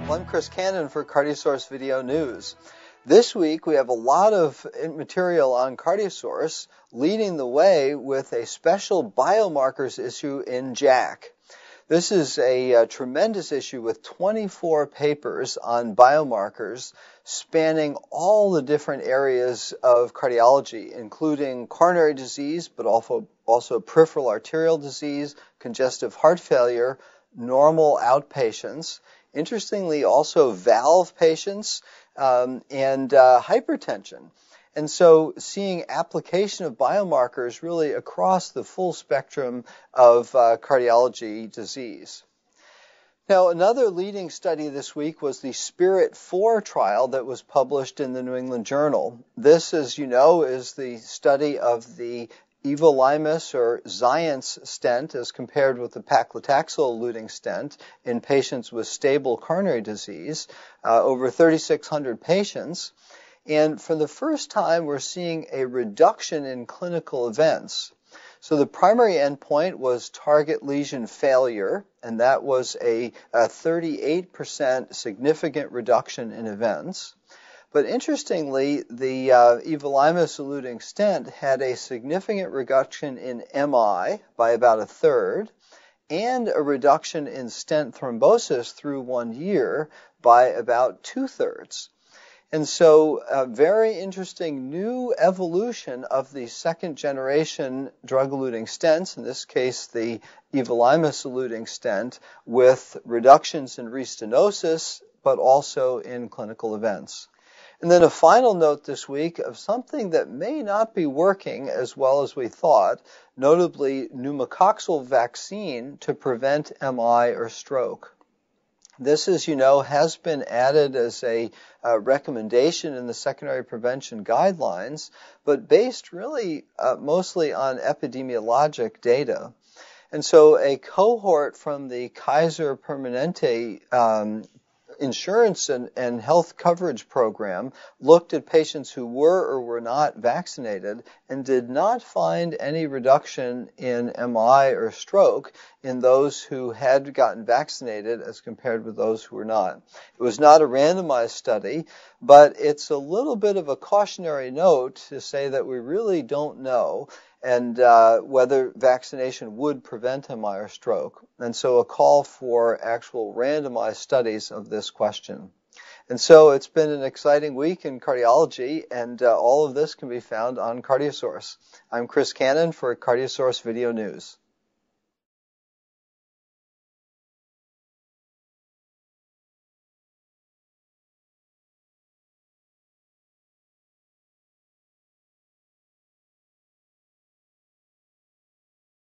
I'm Chris Cannon for Cardiosource Video News. This week we have a lot of material on Cardiosource, leading the way with a special biomarkers issue in JACC. This is a tremendous issue with 24 papers on biomarkers spanning all the different areas of cardiology, including coronary disease, but also peripheral arterial disease, congestive heart failure, normal outpatients, interestingly also valve patients, and hypertension. And so seeing application of biomarkers really across the full spectrum of cardiology disease. Now, another leading study this week was the SPIRIT-4 trial that was published in the New England Journal. This, as you know, is the study of the everolimus or Xience stent as compared with the paclitaxel-eluting stent in patients with stable coronary disease, over 3,600 patients. And for the first time, we're seeing a reduction in clinical events. So the primary endpoint was target lesion failure, and that was a 38% significant reduction in events. But interestingly, the everolimus-eluting stent had a significant reduction in MI by about a third, and a reduction in stent thrombosis through 1 year by about 2/3. And so a very interesting new evolution of the second-generation drug-eluting stents, in this case the everolimus-eluting stent, with reductions in restenosis, but also in clinical events. And then a final note this week of something that may not be working as well as we thought, notably pneumococcal vaccine to prevent MI or stroke. This, as you know, has been added as a recommendation in the secondary prevention guidelines, but based really mostly on epidemiologic data. And so a cohort from the Kaiser Permanente insurance and health coverage program looked at patients who were or were not vaccinated and did not find any reduction in MI or stroke in those who had gotten vaccinated as compared with those who were not. It was not a randomized study, but it's a little bit of a cautionary note to say that we really don't know and whether vaccination would prevent MI or stroke. And so a call for actual randomized studies of this question. And so it's been an exciting week in cardiology, and all of this can be found on Cardiosource. I'm Chris Cannon for Cardiosource Video News.